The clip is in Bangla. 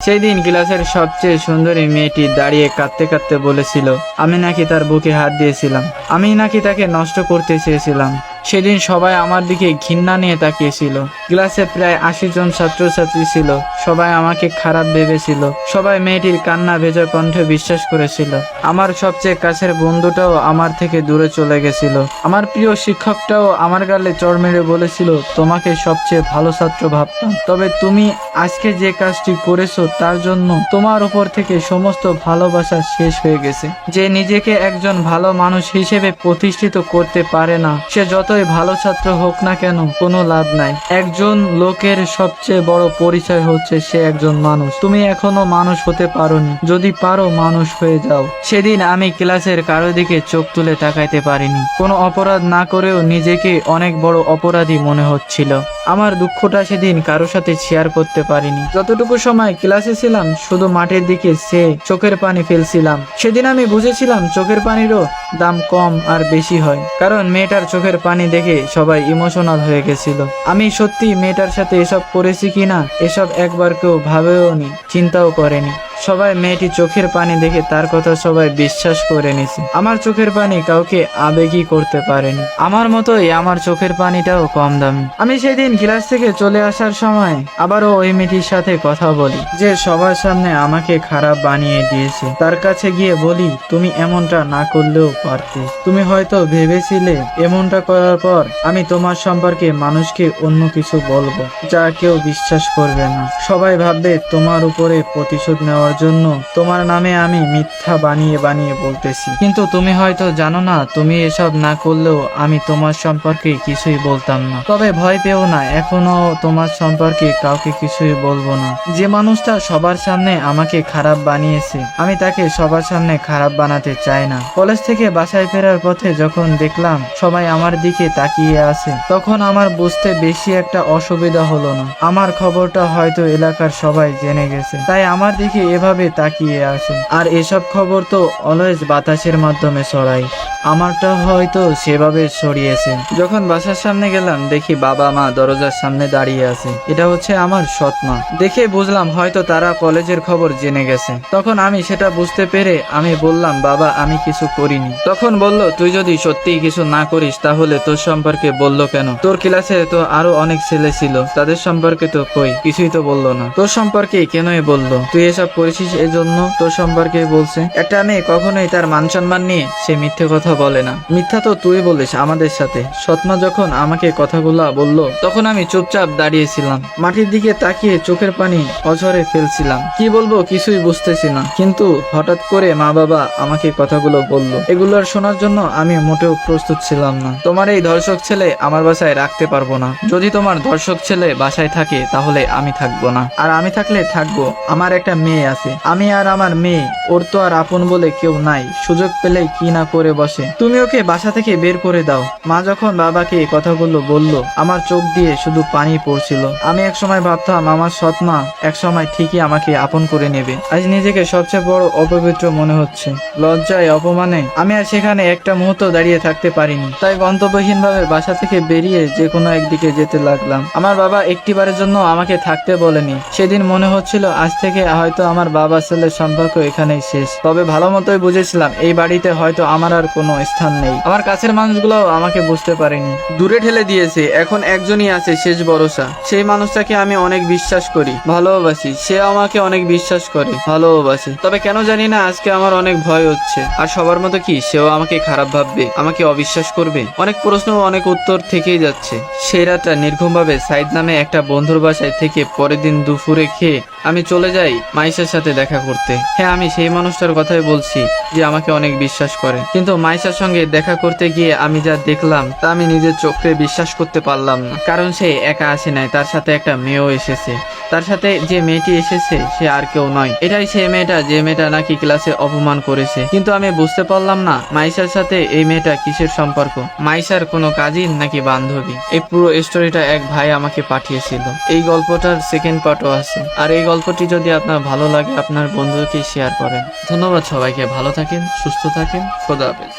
সেই দিন ক্লাসের সবচেয়ে সুন্দরী মেয়েটি দাঁড়িয়ে কাঁদতে কাঁদতে বলেছিল আমি নাকি তার বুকে হাত দিয়েছিলাম, আমি নাকি তাকে নষ্ট করতে চেয়েছিলাম। সেদিন সবাই আমার দিকে ঘৃণা নিয়ে তাকিয়েছিল। ক্লাসে প্রায় 80 জন ছাত্রছাত্রী ছিল। সবাই আমাকে খারাপ ভেবেছিল। সবাই মেয়েটির কান্না ভেজা কণ্ঠে বিশ্বাস করেছিল। আমার সবচেয়ে কাছের বন্ধুটাও আমার থেকে দূরে চলে গেছিল। আমার প্রিয় শিক্ষকটাও আমার গালে চড় মেরে বলেছিল তোমাকে সবচেয়ে ভালো ছাত্র ভাবতাম, তবে তুমি আজকে যে কাজটি করেছো তার জন্য তোমার উপর থেকে সমস্ত ভালোবাসা শেষ হয়ে গেছে। যে নিজেকে একজন ভালো মানুষ হিসেবে প্রতিষ্ঠিত করতে পারে না, সে যতই ভালো ছাত্র হোক না কেন কোনো লাভ নাই। একজন লোকের সবচেয়ে বড় পরিচয় হচ্ছে সে একজন মানুষ। তুমি এখনো মানুষ হতে পারোনি, যদি পারো মানুষ হয়ে যাও। সেদিন আমি ক্লাসের কারো দিকে চোখ তুলে তাকাইতে পারিনি। কোনো অপরাধ না করেও নিজেকে অনেক বড় অপরাধী মনে হচ্ছিল। আমার দুঃখটা সেদিন কারো সাথে শেয়ার করতে পারিনি। যতটুকু সময় ক্লাসে ছিলাম শুধু মাঠের দিকে সে চোখের পানি ফেলছিলাম। সেদিন আমি বুঝেছিলাম চোখের পানিরও দাম কম আর বেশি হয়, কারণ মেয়েটার চোখের পানি দেখে সবাই ইমোশনাল হয়ে গেছিল। আমি সত্যি মেয়েটার সাথে এসব করেছি কিনা এসব একবার কেউ ভাবেওনি, চিন্তাও করেনি। সবাই মেয়েটি চোখের পানি দেখে তার কথা সবাই বিশ্বাস করে নিছে। আমার চোখের পানি কাউকে আবেগী করতে পারেনি। আমার মতোই আমার চোখের পানিটাও কম দামি। আমি সেদিন ক্লাস থেকে চলে আসার সময় আবারও ওই মেয়েটির সাথে কথা বলি, যে সবার সামনে আমাকে খারাপ বানিয়ে দিয়েছে। তার কাছে গিয়ে বলি তুমি এমনটা না করলেও পারতে। তুমি হয়তো ভেবেছিলে এমনটা করার পর আমি তোমার সম্পর্কে মানুষকে অন্য কিছু বলবো যা কেউ বিশ্বাস করবে না। সবাই ভাববে তোমার উপরে প্রতিশোধ নেওয়ার জন্য তোমার নামে আমি মিথ্যা বানিয়ে বানিয়ে বলতেছি। কিন্তু তুমি হয়তো জানো না, তুমি এসব না করলেও আমি তোমার সম্পর্কে কিছুই বলতাম না। তবে ভয় পেও না, এখনো তোমার সম্পর্কে কাউকে কিছুই বলবো না। যে মানুষটা সবার সামনে আমাকে খারাপ বানিয়েছে আমি তাকে সবার সামনে খারাপ বানাতে চাই না। কলেজ থেকে বাসায় ফেরার পথে যখন দেখলাম সবাই আমার দিকে তাকিয়ে আছে, তখন আমার বুঝতে বেশি একটা অসুবিধা হলো না। আমার খবরটা হয়তো এলাকার সবাই জেনে গেছে, তাই আমার দিকে এভাবে তাকিয়ে আছে। আর এসব খবর তো অলওয়েজ বাতাসের মাধ্যমে ছড়ায়, আমারটা হয়তো সেভাবে ছড়িয়েছে। যখন বাসার সামনে গেলাম দেখি বাবা মা দরজার সামনে দাঁড়িয়ে আছে। এটা হচ্ছে আমার সৎ মা। দেখে বুঝলাম হয়তো তারা কলেজের খবর জেনে গেছে। তখন আমি সেটা বুঝতে পেরে আমি বললাম বাবা আমি কিছু করিনি। তখন বলল তুই যদি সত্যিই কিছু না করিস তাহলে তোর সম্পর্কে বললো কেন? তোর ক্লাসে তো আরো অনেক ছেলে ছিল, তাদের সম্পর্কে তো কই কিছুই তো বললো না। তোর সম্পর্কে কেনই বললো? তুই এসব করেছিস এজন্য তোর সম্পর্কে বলছে। একটা মেয়ে কখনোই তার মান সম্মান নিয়ে সে মিথ্যে কথা বলে না। মিথ্যা তো তুই বলিস আমাদের সাথে। সৎমা যখন আমাকে কথাগুলা বললো তখন আমি চুপচাপ দাঁড়িয়েছিলাম, মাটির দিকে তাকিয়ে চোখের পানি অঝরে ফেলছিলাম। কি বলবো কিছুই বুঝতেছি না। কিন্তু হঠাৎ করে মা বাবা আমাকে কথাগুলো বলল, এগুলোর শোনার জন্য আমি মোটেও প্রস্তুত ছিলাম না। তোমার এই ধর্ষক ছেলে আমার বাসায় রাখতে পারবো না। যদি তোমার ধর্ষক ছেলে বাসায় থাকে তাহলে আমি থাকবো না, আর আমি থাকলে থাকবো। আমার একটা মেয়ে আছে, আমি আর আমার মেয়ে, ওর তো আর আপন বলে কেউ নাই। সুযোগ পেলেই কি না করে বসে। তুমি ওকে বাসা থেকে বের করে দাও। মা যখন বাবাকে এই কথাগুলো বলল আমার চোখ দিয়ে শুধু পানি পড়ছিল। আমি একসময় ভাবতাম আমার সৎ মা একসময় ঠিকই আমাকে আপন করে নেবে। আজ নিজেকে সবচেয়ে বড় অপবিত্র মনে হচ্ছে। লজ্জায় অপমানে আমি আর সেখানে একটা মুহূর্ত দাঁড়িয়ে থাকতে পারিনি। তাই গন্তব্যহীনভাবে বাসা থেকে বেরিয়ে যে কোনো একদিকে যেতে লাগলাম। আমার বাবা একটিবারের জন্য আমাকে থাকতে বলেনি। সেদিন মনে হচ্ছিল আজ থেকে হয়তো আমার বাবা ছেলের সম্পর্ক এখানেই শেষ। তবে ভালো মতোই বুঝেছিলাম এই বাড়িতে হয়তো আমার আর কোনো স্থান নেই। আমার কাছের মানুষগুলোও আমাকে বুঝতে পারেনি, দূরে ঠেলে দিয়েছে। এখন একজনই আছে শেষ ভরসা। সেই মানুষটাকে আমি অনেক বিশ্বাস করি, ভালোবাসি। সে আমাকে অনেক বিশ্বাস করে, ভালোবাসে। তবে কেন জানি না আজকে আমার অনেক ভয় হচ্ছে। আর সবার মতো কি সেও আমাকে খারাপ ভাববে, আমাকে অবিশ্বাস করবে? অনেক প্রশ্ন অনেক উত্তর থেকেই যাচ্ছে। সেই রাতটা নির্ঘুমভাবে সাইদ নামে একটা বন্ধুর বাসায় থেকে পরের দিন দুপুরে খেয়ে আমি চলে যাই মাইশার সাথে দেখা করতে। হ্যাঁ আমি সেই মানুষটার কথাই বলছি যে আমাকে অনেক বিশ্বাস করে। কিন্তু মাইশার সঙ্গে দেখা করতে গিয়ে আমি যা দেখলাম তা আমি নিজের চোখে বিশ্বাস করতে পারলাম না। কারণ সে একা আসে নাই, তার সাথে একটা মেয়েও এসেছে। তার সাথে যে মেয়েটি এসেছে সে আর কেউ নয়, এটাই সেই মেয়েটা যে মেয়েটা নাকি ক্লাসে অপমান করেছে। কিন্তু আমি বুঝতে পারলাম না মাইশার সাথে এই মেয়েটা কিসের সম্পর্ক। মাইশার কোনো কাজিন নাকি বান্ধবী? এই পুরো স্টোরিটা এক ভাই আমাকে পাঠিয়েছিল। এই গল্পটার সেকেন্ড পার্টও আছে। আর এই গল্পটি যদি আপনার ভালো লাগে আপনার বন্ধুকে শেয়ার করেন। ধন্যবাদ সবাইকে। ভালো থাকেন, সুস্থ থাকেন, খোদা হাফেজ।